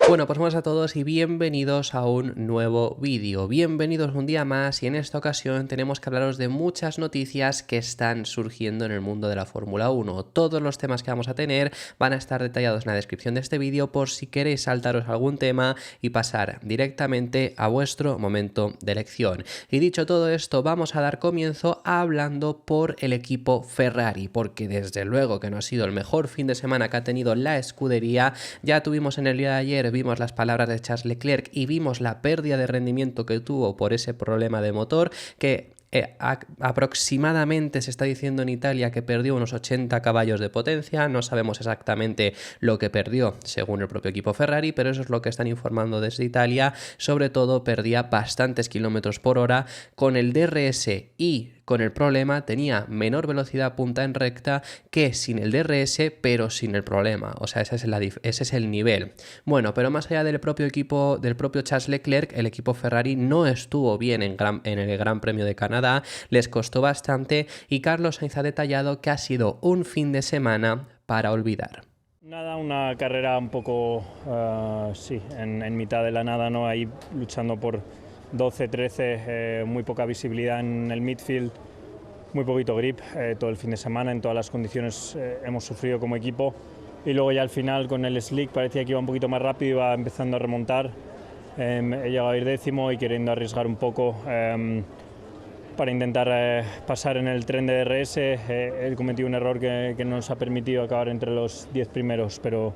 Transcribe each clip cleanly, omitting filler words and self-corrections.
Bueno, pues buenas a todos y bienvenidos a un nuevo vídeo. Bienvenidos un día más y en esta ocasión tenemos que hablaros de muchas noticias que están surgiendo en el mundo de la Fórmula 1. Todos los temas que vamos a tener van a estar detallados en la descripción de este vídeo por si queréis saltaros algún tema y pasar directamente a vuestro momento de elección. Y dicho todo esto, vamos a dar comienzo hablando por el equipo Ferrari, porque desde luego que no ha sido el mejor fin de semana que ha tenido la escudería. Ya tuvimos en el día de ayer, vimos las palabras de Charles Leclerc y vimos la pérdida de rendimiento que tuvo por ese problema de motor que aproximadamente se está diciendo en Italia que perdió unos 80 caballos de potencia. No sabemos exactamente lo que perdió según el propio equipo Ferrari, pero eso es lo que están informando desde Italia. Sobre todo perdía bastantes kilómetros por hora con el DRS y con el problema tenía menor velocidad punta en recta que sin el DRS, pero sin el problema. O sea, ese es el nivel. Bueno, pero más allá del propio equipo, del propio Charles Leclerc, el equipo Ferrari no estuvo bien en el Gran Premio de Canadá, les costó bastante y Carlos Sainz ha detallado que ha sido un fin de semana para olvidar. Nada, una carrera un poco, en mitad de la nada, ¿no? Ahí luchando por 12, 13, muy poca visibilidad en el midfield, muy poquito grip todo el fin de semana, en todas las condiciones hemos sufrido como equipo y luego ya al final con el slick parecía que iba un poquito más rápido, iba empezando a remontar, he llegado a ir décimo y queriendo arriesgar un poco para intentar pasar en el tren de DRS, he cometido un error que no nos ha permitido acabar entre los 10 primeros, pero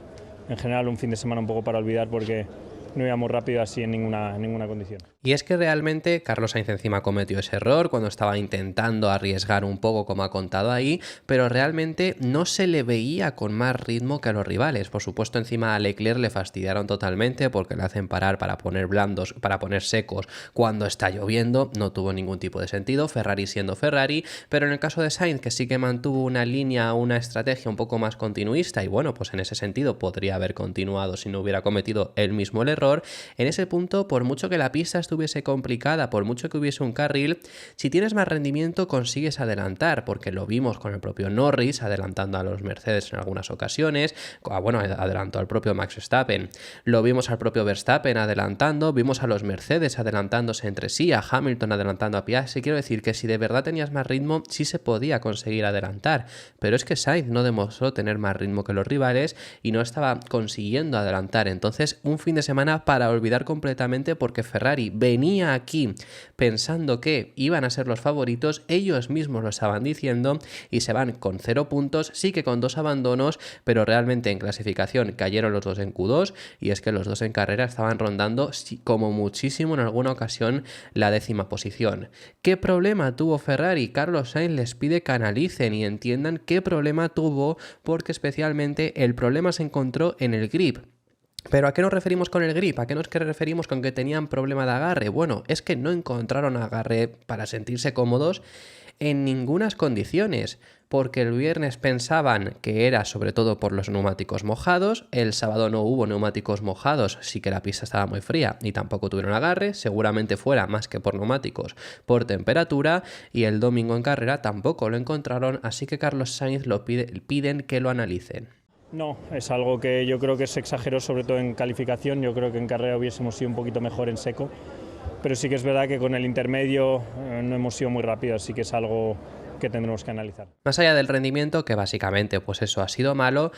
en general un fin de semana un poco para olvidar porque no íbamos rápido así en ninguna condición. Y es que realmente Carlos Sainz encima cometió ese error cuando estaba intentando arriesgar un poco, como ha contado ahí, pero realmente no se le veía con más ritmo que a los rivales. Por supuesto, encima a Leclerc le fastidiaron totalmente porque le hacen parar para poner blandos, para poner secos cuando está lloviendo. No tuvo ningún tipo de sentido, Ferrari siendo Ferrari, pero en el caso de Sainz, que sí que mantuvo una línea, una estrategia un poco más continuista y bueno, pues en ese sentido podría haber continuado si no hubiera cometido él mismo el error. En ese punto, por mucho que la pista estuviese complicada, por mucho que hubiese un carril, si tienes más rendimiento consigues adelantar, porque lo vimos con el propio Norris adelantando a los Mercedes en algunas ocasiones, bueno, adelantó al propio Max Verstappen, lo vimos al propio Verstappen adelantando, vimos a los Mercedes adelantándose entre sí, a Hamilton adelantando a Piastri. Quiero decir que si de verdad tenías más ritmo, sí se podía conseguir adelantar, pero es que Sainz no demostró tener más ritmo que los rivales y no estaba consiguiendo adelantar. Entonces, un fin de semana para olvidar completamente, porque Ferrari venía aquí pensando que iban a ser los favoritos, ellos mismos lo estaban diciendo y se van con 0 puntos, sí que con 2 abandonos, pero realmente en clasificación cayeron los dos en Q2 y es que los dos en carrera estaban rondando como muchísimo en alguna ocasión la 10ª posición. ¿Qué problema tuvo Ferrari? Carlos Sainz les pide que analicen y entiendan qué problema tuvo, porque especialmente el problema se encontró en el grip. ¿Pero a qué nos referimos con el grip? ¿A qué nos referimos con que tenían problema de agarre? Bueno, es que no encontraron agarre para sentirse cómodos en ningunas condiciones, porque el viernes pensaban que era sobre todo por los neumáticos mojados, el sábado no hubo neumáticos mojados, sí que la pista estaba muy fría y tampoco tuvieron agarre, seguramente fuera más que por neumáticos, por temperatura, y el domingo en carrera tampoco lo encontraron, así que Carlos Sainz piden que lo analicen. No, es algo que yo creo que se exageró sobre todo en calificación, yo creo que en carrera hubiésemos sido un poquito mejor en seco, pero sí que es verdad que con el intermedio no hemos sido muy rápidos, así que es algo que tendremos que analizar. Más allá del rendimiento, que básicamente pues eso ha sido malo,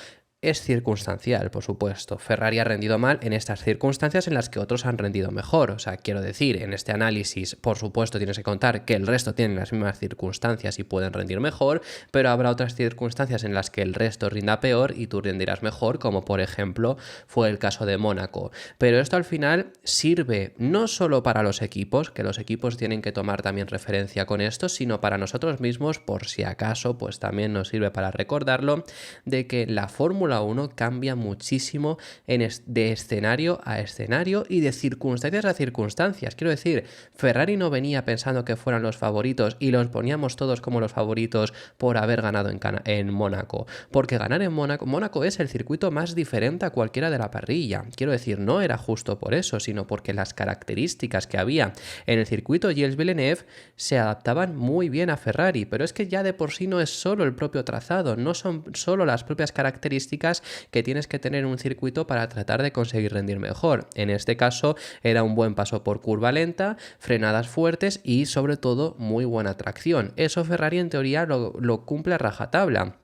es circunstancial, por supuesto. Ferrari ha rendido mal en estas circunstancias en las que otros han rendido mejor. O sea, quiero decir, en este análisis, por supuesto, tienes que contar que el resto tienen las mismas circunstancias y pueden rendir mejor, pero habrá otras circunstancias en las que el resto rinda peor y tú rendirás mejor, como por ejemplo fue el caso de Mónaco. Pero esto al final sirve no solo para los equipos, que los equipos tienen que tomar también referencia con esto, sino para nosotros mismos, por si acaso, pues también nos sirve para recordarlo, de que la Fórmula 1 cambia muchísimo de escenario a escenario y de circunstancias a circunstancias. Quiero decir, Ferrari no venía pensando que fueran los favoritos y los poníamos todos como los favoritos por haber ganado en Mónaco. Porque ganar en Mónaco es el circuito más diferente a cualquiera de la parrilla. Quiero decir, no era justo por eso, sino porque las características que había en el circuito Gilles Villeneuve se adaptaban muy bien a Ferrari, pero es que ya de por sí no es solo el propio trazado, no son solo las propias características características que tienes que tener en un circuito para tratar de conseguir rendir mejor. En este caso era un buen paso por curva lenta, frenadas fuertes y sobre todo muy buena tracción. Eso Ferrari en teoría lo cumple a rajatabla.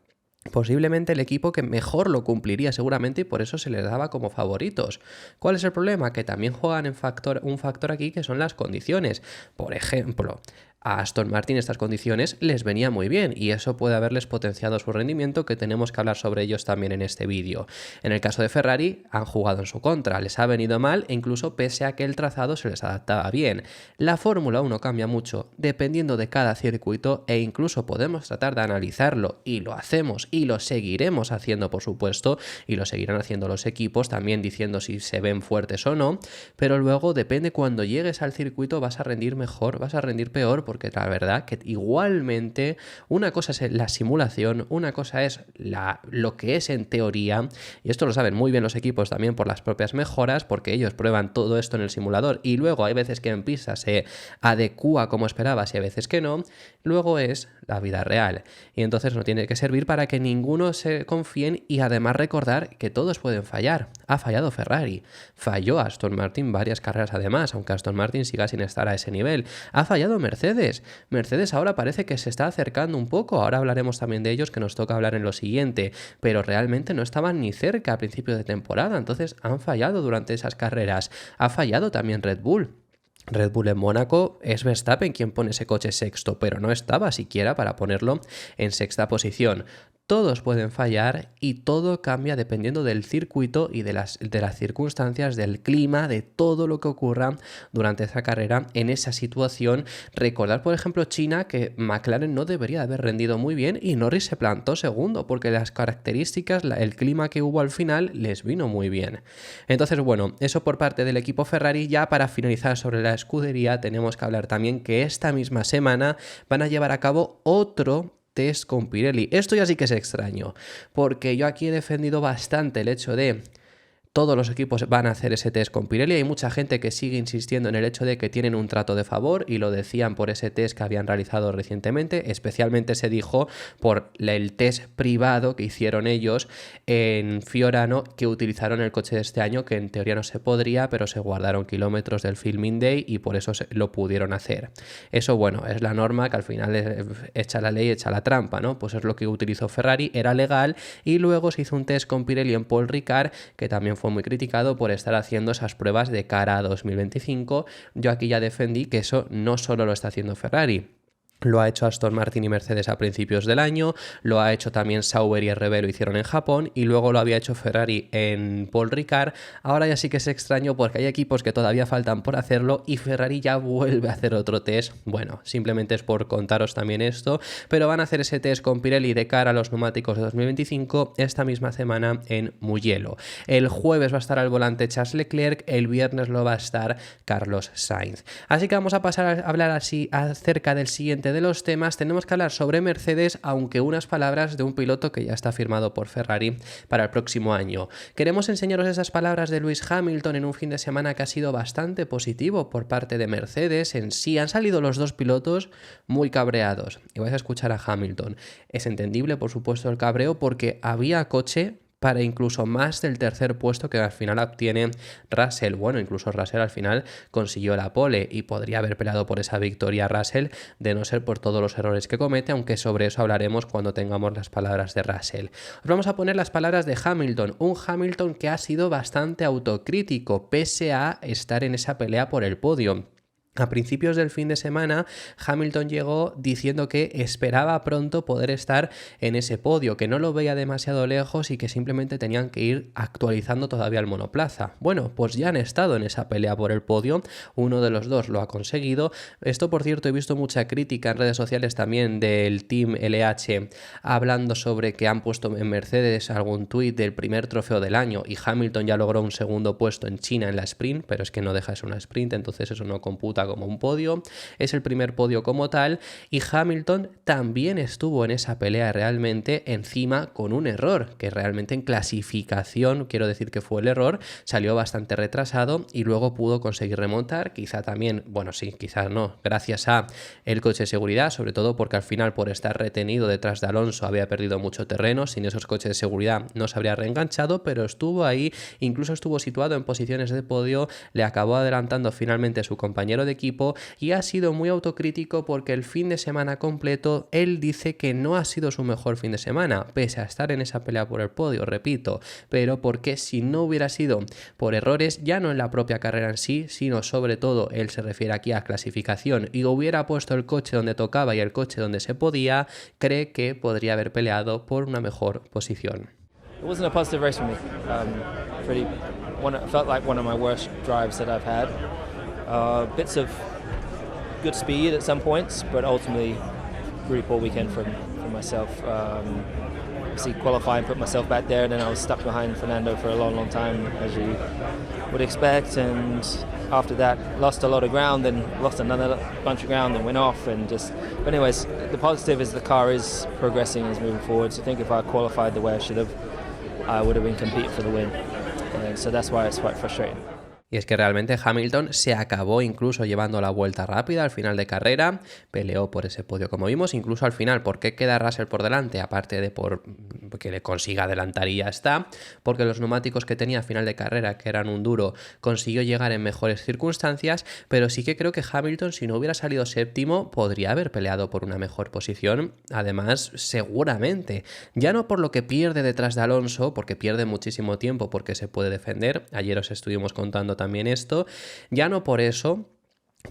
Posiblemente el equipo que mejor lo cumpliría seguramente y por eso se les daba como favoritos. ¿Cuál es el problema? Que también juegan un factor aquí que son las condiciones. Por ejemplo, a Aston Martin estas condiciones les venía muy bien y eso puede haberles potenciado su rendimiento, que tenemos que hablar sobre ellos también en este vídeo. En el caso de Ferrari han jugado en su contra, les ha venido mal e incluso pese a que el trazado se les adaptaba bien. La Fórmula 1 cambia mucho dependiendo de cada circuito e incluso podemos tratar de analizarlo y lo hacemos y lo seguiremos haciendo por supuesto y lo seguirán haciendo los equipos también diciendo si se ven fuertes o no, pero luego depende cuando llegues al circuito vas a rendir mejor, vas a rendir peor, porque la verdad que igualmente una cosa es la simulación, una cosa es lo que es en teoría, y esto lo saben muy bien los equipos también por las propias mejoras, porque ellos prueban todo esto en el simulador y luego hay veces que en pista se adecúa como esperabas y hay veces que no, luego es la vida real. Y entonces no tiene que servir para que ninguno se confíen y además recordar que todos pueden fallar. Ha fallado Ferrari, falló Aston Martin varias carreras además, aunque Aston Martin siga sin estar a ese nivel. Ha fallado Mercedes. Mercedes ahora parece que se está acercando un poco, ahora hablaremos también de ellos que nos toca hablar en lo siguiente, pero realmente no estaban ni cerca a principio de temporada, entonces han fallado durante esas carreras. Ha fallado también Red Bull. Red Bull en Mónaco es Verstappen quien pone ese coche sexto, pero no estaba siquiera para ponerlo en sexta posición. Todos pueden fallar y todo cambia dependiendo del circuito y de las circunstancias, del clima, de todo lo que ocurra durante esa carrera en esa situación. Recordar, por ejemplo, China, que McLaren no debería haber rendido muy bien y Norris se plantó segundo porque las características, el clima que hubo al final les vino muy bien. Entonces, bueno, eso por parte del equipo Ferrari. Ya para finalizar sobre la escudería tenemos que hablar también que esta misma semana van a llevar a cabo otro test con Pirelli. Esto ya sí que es extraño, porque yo aquí he defendido bastante el hecho de todos los equipos van a hacer ese test con Pirelli. Hay mucha gente que sigue insistiendo en el hecho de que tienen un trato de favor y lo decían por ese test que habían realizado recientemente. Especialmente se dijo por el test privado que hicieron ellos en Fiorano, que utilizaron el coche de este año, que en teoría no se podría, pero se guardaron kilómetros del filming day y por eso lo pudieron hacer. Eso, bueno, es la norma que al final echa la ley, echa la trampa, ¿no? Pues es lo que utilizó Ferrari, era legal y luego se hizo un test con Pirelli en Paul Ricard, que también fue muy criticado por estar haciendo esas pruebas de cara a 2025. Yo aquí ya defendí que eso no solo lo está haciendo Ferrari. Lo ha hecho Aston Martin y Mercedes a principios del año, lo ha hecho también Sauber y RB, lo hicieron en Japón y luego lo había hecho Ferrari en Paul Ricard. Ahora ya sí que es extraño porque hay equipos que todavía faltan por hacerlo y Ferrari ya vuelve a hacer otro test. Bueno, simplemente es por contaros también esto, pero van a hacer ese test con Pirelli de cara a los neumáticos de 2025 esta misma semana en Mugello. El jueves va a estar al volante Charles Leclerc, el viernes lo va a estar Carlos Sainz. Así que vamos a pasar a hablar así acerca del siguiente de los temas. Tenemos que hablar sobre Mercedes, aunque unas palabras de un piloto que ya está firmado por Ferrari para el próximo año. Queremos enseñaros esas palabras de Lewis Hamilton en un fin de semana que ha sido bastante positivo por parte de Mercedes. En sí han salido los dos pilotos muy cabreados y vais a escuchar a Hamilton. Es entendible, por supuesto, el cabreo porque había coche para incluso más del tercer puesto que al final obtiene Russell. Bueno, incluso Russell al final consiguió la pole y podría haber peleado por esa victoria Russell de no ser por todos los errores que comete, aunque sobre eso hablaremos cuando tengamos las palabras de Russell. Os vamos a poner las palabras de Hamilton, un Hamilton que ha sido bastante autocrítico pese a estar en esa pelea por el podio. A principios del fin de semana, Hamilton llegó diciendo que esperaba pronto poder estar en ese podio, que no lo veía demasiado lejos y que simplemente tenían que ir actualizando todavía el monoplaza. Bueno, pues ya han estado en esa pelea por el podio, uno de los dos lo ha conseguido. Esto, por cierto, he visto mucha crítica en redes sociales también del Team LH hablando sobre que han puesto en Mercedes algún tuit del primer trofeo del año y Hamilton ya logró un segundo puesto en China en la sprint, pero es que no deja de ser una sprint, entonces eso no computa cuenta como un podio, es el primer podio como tal, y Hamilton también estuvo en esa pelea realmente encima con un error, que realmente en clasificación, quiero decir que fue el error, salió bastante retrasado y luego pudo conseguir remontar, quizá también, bueno sí, quizás no, gracias a el coche de seguridad, sobre todo porque al final por estar retenido detrás de Alonso había perdido mucho terreno, sin esos coches de seguridad no se habría reenganchado, pero estuvo ahí, incluso estuvo situado en posiciones de podio, le acabó adelantando finalmente a su compañero de equipo y ha sido muy autocrítico porque el fin de semana completo él dice que no ha sido su mejor fin de semana, pese a estar en esa pelea por el podio, repito, pero porque si no hubiera sido por errores, ya no en la propia carrera en sí, sino sobre todo, él se refiere aquí a clasificación, y hubiera puesto el coche donde tocaba y el coche donde se podía, cree que podría haber peleado por una mejor posición. It wasn't a positive race for me. Felt like one of my worst drives that I've had. Bits of good speed at some points, but ultimately really poor weekend from myself. Obviously qualifying, put myself back there, and then I was stuck behind Fernando for a long time, as you would expect. And after that, lost a lot of ground, and lost another bunch of ground, and went off. And just, but anyways, the positive is the car is progressing, is moving forward. So I think if I qualified the way I should have, I would have been competing for the win. And so that's why it's quite frustrating. Y es que realmente Hamilton se acabó incluso llevando la vuelta rápida al final de carrera, peleó por ese podio como vimos, incluso al final. ¿Por qué queda Russell por delante? Aparte de por que le consiga adelantar y ya está, porque los neumáticos que tenía a final de carrera, que eran un duro, consiguió llegar en mejores circunstancias, pero sí que creo que Hamilton, si no hubiera salido séptimo, podría haber peleado por una mejor posición, además seguramente, ya no por lo que pierde detrás de Alonso, porque pierde muchísimo tiempo porque se puede defender, ayer os estuvimos contando también esto, ya no por eso,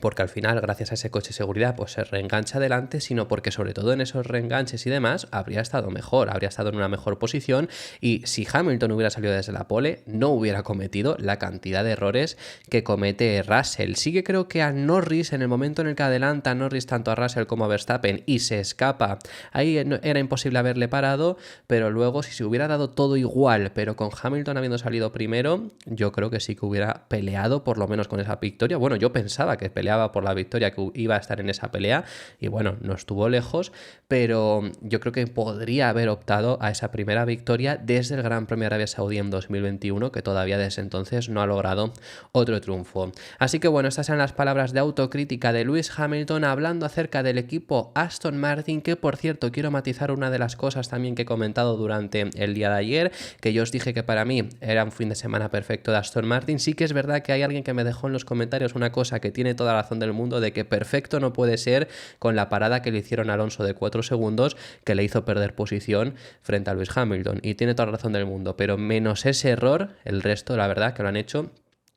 porque al final, gracias a ese coche de seguridad, pues se reengancha adelante, sino porque sobre todo en esos reenganches y demás, habría estado mejor, habría estado en una mejor posición, y si Hamilton hubiera salido desde la pole, no hubiera cometido la cantidad de errores que comete Russell. Sí que creo que a Norris, en el momento en el que adelanta Norris tanto a Russell como a Verstappen y se escapa, ahí era imposible haberle parado, pero luego si se hubiera dado todo igual, pero con Hamilton habiendo salido primero, yo creo que sí que hubiera peleado por lo menos con esa victoria. Bueno, yo pensaba que peleaba por la victoria, que iba a estar en esa pelea, y bueno, no estuvo lejos, pero yo creo que podría haber optado a esa primera victoria desde el Gran Premio de Arabia Saudí en 2021, que todavía desde entonces no ha logrado otro triunfo. Así que bueno, estas eran las palabras de autocrítica de Lewis Hamilton hablando acerca del equipo Aston Martin, que por cierto quiero matizar una de las cosas también que he comentado durante el día de ayer, que yo os dije que para mí era un fin de semana perfecto de Aston Martin. Sí que es verdad que hay alguien que me dejó en los comentarios una cosa que tiene toda la razón del mundo, de que perfecto no puede ser con la parada que le hicieron a Alonso de 4 segundos que le hizo perder posición frente a Lewis Hamilton, y tiene toda la razón del mundo, pero menos ese error, el resto la verdad que lo han hecho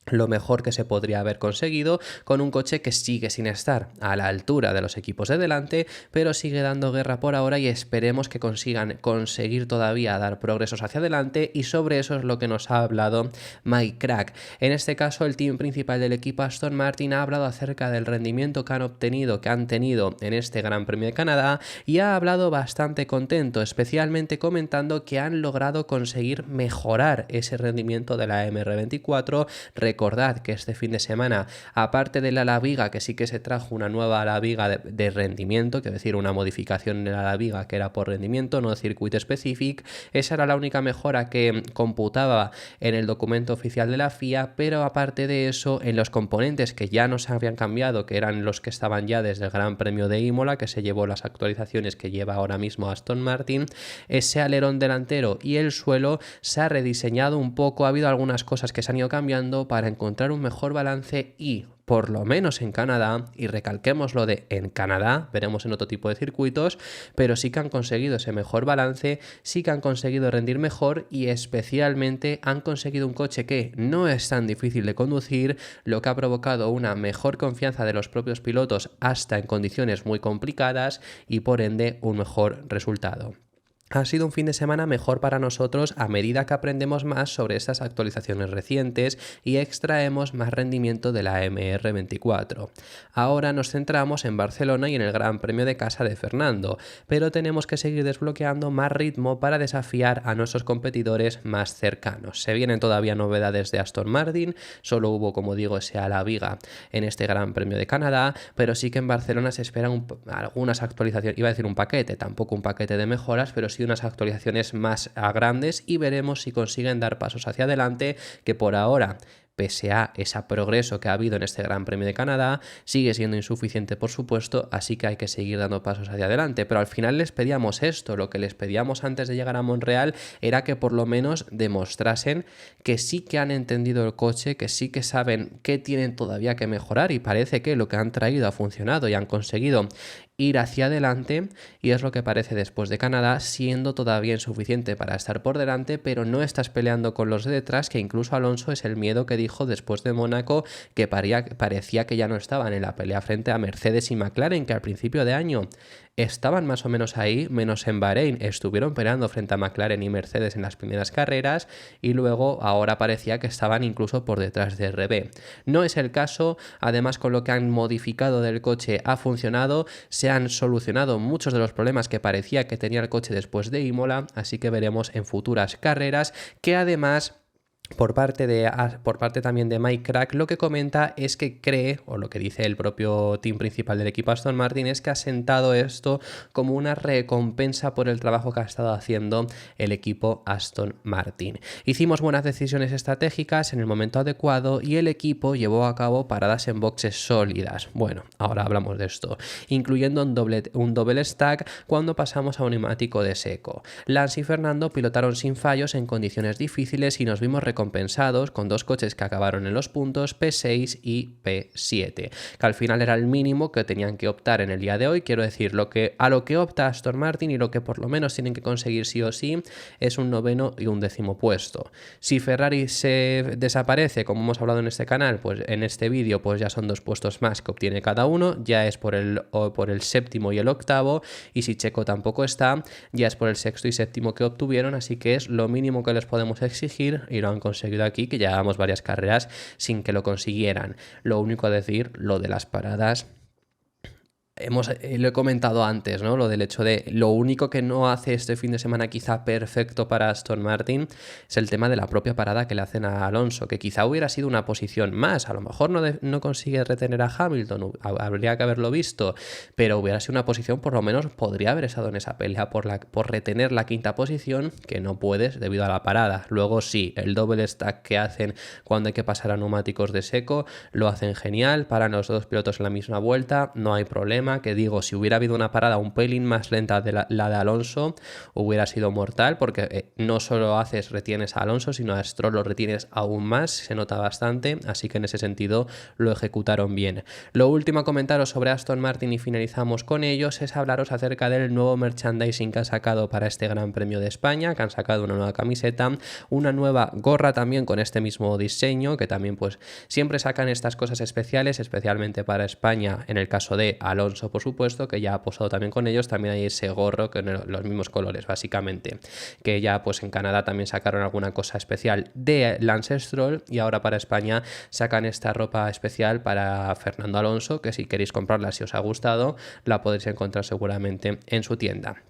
lo mejor que se podría haber conseguido, con un coche que sigue sin estar a la altura de los equipos de delante, pero sigue dando guerra por ahora, y esperemos que consigan conseguir todavía dar progresos hacia adelante, y sobre eso es lo que nos ha hablado Mike Crack. En este caso, el team principal del equipo Aston Martin ha hablado acerca del rendimiento que han tenido en este Gran Premio de Canadá, y ha hablado bastante contento, especialmente comentando que han logrado conseguir mejorar ese rendimiento de la MR24. Recordad que este fin de semana, aparte de la alaviga, que sí que se trajo una nueva alaviga de rendimiento, que es decir, una modificación de la alaviga que era por rendimiento, no circuito específico, esa era la única mejora que computaba en el documento oficial de la FIA, pero aparte de eso, en los componentes que ya no se habían cambiado, que eran los que estaban ya desde el Gran Premio de Imola, que se llevó las actualizaciones que lleva ahora mismo Aston Martin, ese alerón delantero y el suelo se ha rediseñado un poco, ha habido algunas cosas que se han ido cambiando para encontrar un mejor balance, y por lo menos en Canadá, y recalquemos lo de en Canadá, veremos en otro tipo de circuitos, pero sí que han conseguido ese mejor balance, sí que han conseguido rendir mejor, y especialmente han conseguido un coche que no es tan difícil de conducir, lo que ha provocado una mejor confianza de los propios pilotos hasta en condiciones muy complicadas, y por ende un mejor resultado. Ha sido un fin de semana mejor para nosotros a medida que aprendemos más sobre estas actualizaciones recientes y extraemos más rendimiento de la MR24. Ahora nos centramos en Barcelona y en el Gran Premio de Casa de Fernando, pero tenemos que seguir desbloqueando más ritmo para desafiar a nuestros competidores más cercanos. Se vienen todavía novedades de Aston Martin, solo hubo, como digo, ese a la viga en este Gran Premio de Canadá, pero sí que en Barcelona se esperan algunas actualizaciones, iba a decir un paquete, tampoco un paquete de mejoras, pero sí unas actualizaciones más grandes y veremos si consiguen dar pasos hacia adelante, que por ahora, pese a ese progreso que ha habido en este Gran Premio de Canadá, sigue siendo insuficiente, por supuesto, así que hay que seguir dando pasos hacia adelante. Pero al final les pedíamos esto, lo que les pedíamos antes de llegar a Montreal era que por lo menos demostrasen que sí que han entendido el coche, que sí que saben qué tienen todavía que mejorar, y parece que lo que han traído ha funcionado y han conseguido ir hacia adelante, y es lo que parece después de Canadá, siendo todavía insuficiente para estar por delante, pero no estás peleando con los de detrás, que incluso Alonso es el miedo que dijo después de Mónaco, que parecía que ya no estaban en la pelea frente a Mercedes y McLaren, que al principio de año estaban más o menos ahí, menos en Bahrein, estuvieron peleando frente a McLaren y Mercedes en las primeras carreras, y luego ahora parecía que estaban incluso por detrás de RB. No es el caso, además con lo que han modificado del coche ha funcionado, se han solucionado muchos de los problemas que parecía que tenía el coche después de Imola, así que veremos en futuras carreras que además... Por parte también de Mike Crack, lo que comenta es que cree, o lo que dice el propio team principal del equipo Aston Martin, es que ha sentado esto como una recompensa por el trabajo que ha estado haciendo el equipo Aston Martin. Hicimos buenas decisiones estratégicas en el momento adecuado y el equipo llevó a cabo paradas en boxes sólidas. Bueno, ahora hablamos de esto, incluyendo un doble stack cuando pasamos a un neumático de seco. Lance y Fernando pilotaron sin fallos en condiciones difíciles y nos vimos recompensados con dos coches que acabaron en los puntos P6 y P7, que al final era el mínimo que tenían que optar en el día de hoy. Quiero decir, a lo que opta Aston Martin y lo que por lo menos tienen que conseguir sí o sí es un 9º y un 10º puesto. Si Ferrari se desaparece, como hemos hablado en este canal, pues en este vídeo, pues ya son 2 puestos más que obtiene cada uno, ya es por el 7º y el 8º, y si Checo tampoco está, ya es por el 6º y 7º que obtuvieron, así que es lo mínimo que les podemos exigir y lo han conseguido aquí, que llevábamos varias carreras sin que lo consiguieran. Lo único a decir, lo de las paradas, lo he comentado antes, ¿no? Lo del hecho de lo único que no hace este fin de semana quizá perfecto para Aston Martin es el tema de la propia parada que le hacen a Alonso, que quizá hubiera sido una posición más, a lo mejor no consigue retener a Hamilton, habría que haberlo visto, pero hubiera sido una posición, por lo menos podría haber estado en esa pelea por retener la 5ª posición, que no puedes debido a la parada. Luego sí, el doble stack que hacen cuando hay que pasar a neumáticos de seco, lo hacen genial, paran los 2 pilotos en la misma vuelta, no hay problema. Que digo, si hubiera habido una parada un pelín más lenta de la de Alonso, hubiera sido mortal, porque no solo retienes a Alonso, sino a Stroll lo retienes aún más, se nota bastante, así que en ese sentido lo ejecutaron bien. Lo último a comentaros sobre Aston Martin y finalizamos con ellos es hablaros acerca del nuevo merchandising que han sacado para este Gran Premio de España, que han sacado una nueva camiseta, una nueva gorra también con este mismo diseño, que también pues siempre sacan estas cosas especiales, especialmente para España, en el caso de Alonso, por supuesto, que ya ha posado también con ellos. También hay ese gorro que los mismos colores, básicamente, que ya pues en Canadá también sacaron alguna cosa especial de Lance Stroll, y ahora para España sacan esta ropa especial para Fernando Alonso, que si queréis comprarla, si os ha gustado, la podréis encontrar seguramente en su tienda.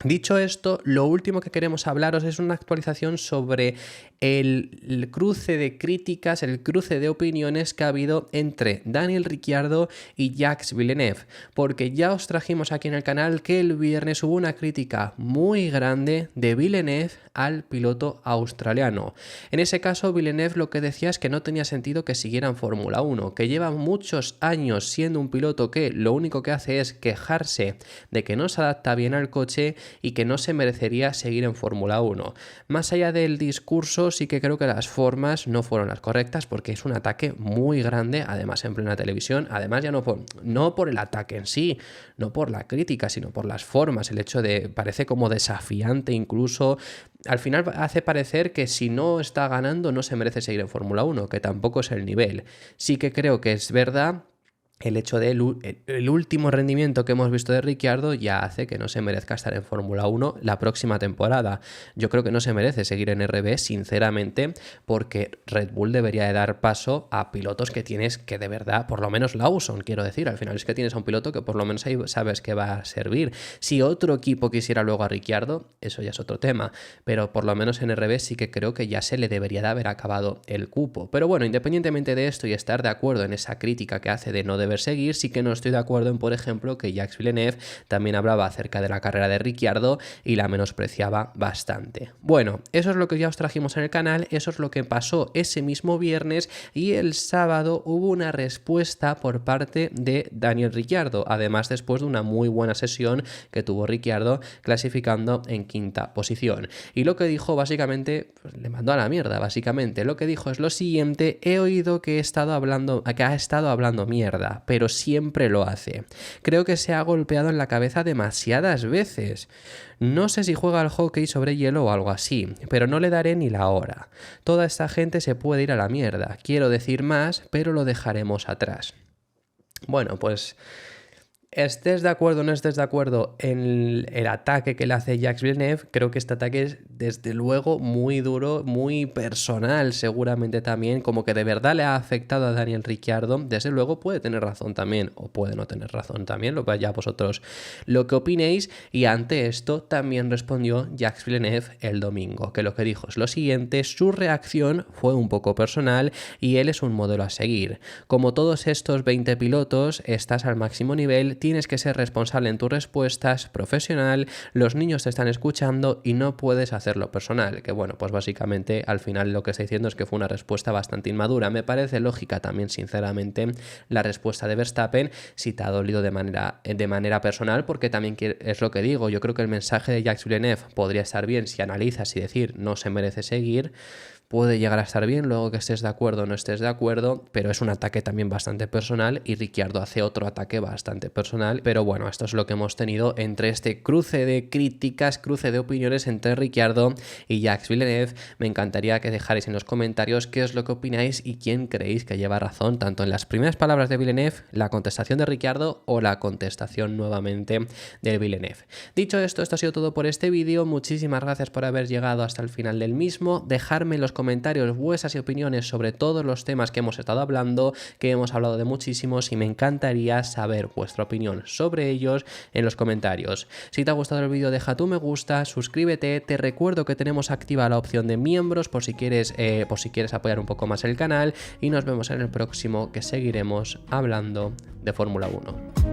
Dicho esto, lo último que queremos hablaros es una actualización sobre el cruce de críticas, el cruce de opiniones que ha habido entre Daniel Ricciardo y Jacques Villeneuve, porque ya os trajimos aquí en el canal que el viernes hubo una crítica muy grande de Villeneuve al piloto australiano. En ese caso, Villeneuve lo que decía es que no tenía sentido que siguiera en Fórmula 1, que lleva muchos años siendo un piloto que lo único que hace es quejarse de que no se adapta bien al coche y que no se merecería seguir en Fórmula 1. Más allá del discurso, sí que creo que las formas no fueron las correctas, porque es un ataque muy grande, además en plena televisión, además ya no por el ataque en sí, no por la crítica, sino por las formas, el hecho de parece como desafiante incluso. Al final hace parecer que si no está ganando no se merece seguir en Fórmula 1, que tampoco es el nivel. Sí que creo que es verdad el hecho de el último rendimiento que hemos visto de Ricciardo ya hace que no se merezca estar en Fórmula 1 la próxima temporada. Yo creo que no se merece seguir en RB, sinceramente, porque Red Bull debería de dar paso a pilotos que tienes que de verdad, por lo menos Lawson, quiero decir, al final es que tienes a un piloto que por lo menos ahí sabes que va a servir. Si otro equipo quisiera luego a Ricciardo, eso ya es otro tema, pero por lo menos en RB sí que creo que ya se le debería de haber acabado el cupo. Pero bueno, independientemente de esto y estar de acuerdo en esa crítica que hace de no deber seguir, sí que no estoy de acuerdo en, por ejemplo, que Jacques Villeneuve también hablaba acerca de la carrera de Ricciardo y la menospreciaba bastante. Bueno, eso es lo que ya os trajimos en el canal, eso es lo que pasó ese mismo viernes, y el sábado hubo una respuesta por parte de Daniel Ricciardo, además después de una muy buena sesión que tuvo Ricciardo clasificando en quinta posición. Y lo que dijo básicamente, pues, le mandó a la mierda, básicamente. Lo que dijo es lo siguiente: he oído que ha estado hablando mierda, pero siempre lo hace. Creo que se ha golpeado en la cabeza demasiadas veces. No sé si juega al hockey sobre hielo o algo así, pero no le daré ni la hora. Toda esta gente se puede ir a la mierda. Quiero decir más, pero lo dejaremos atrás. Bueno, pues estés de acuerdo o no estés de acuerdo en el ataque que le hace Jacques Villeneuve, creo que este ataque es desde luego muy duro, muy personal seguramente también, como que de verdad le ha afectado a Daniel Ricciardo. Desde luego puede tener razón también, o puede no tener razón también, lo vaya vosotros lo que opinéis. Y ante esto también respondió Jacques Villeneuve el domingo, que lo que dijo es lo siguiente: su reacción fue un poco personal y él es un modelo a seguir. Como todos estos 20 pilotos, estás al máximo nivel, tienes que ser responsable en tus respuestas, profesional, los niños te están escuchando y no puedes hacerlo personal. Que bueno, pues básicamente al final lo que está diciendo es que fue una respuesta bastante inmadura. Me parece lógica también, sinceramente, la respuesta de Verstappen, si te ha dolido de manera personal, porque también es lo que digo, yo creo que el mensaje de Jacques Villeneuve podría estar bien si analizas y decir no se merece seguir. Puede llegar a estar bien, luego que estés de acuerdo o no estés de acuerdo, pero es un ataque también bastante personal y Ricciardo hace otro ataque bastante personal. Pero bueno, esto es lo que hemos tenido entre este cruce de críticas, cruce de opiniones entre Ricciardo y Jacques Villeneuve. Me encantaría que dejarais en los comentarios qué es lo que opináis y quién creéis que lleva razón, tanto en las primeras palabras de Villeneuve, la contestación de Ricciardo o la contestación nuevamente de Villeneuve. Dicho esto, esto ha sido todo por este vídeo. Muchísimas gracias por haber llegado hasta el final del mismo. Dejadme en los comentarios vuestras opiniones sobre todos los temas que hemos estado hablando, que hemos hablado de muchísimos, y me encantaría saber vuestra opinión sobre ellos en los comentarios. Si te ha gustado el vídeo, deja tu me gusta, suscríbete. Te recuerdo que tenemos activa la opción de miembros por si quieres apoyar un poco más el canal, y nos vemos en el próximo, que seguiremos hablando de Fórmula 1.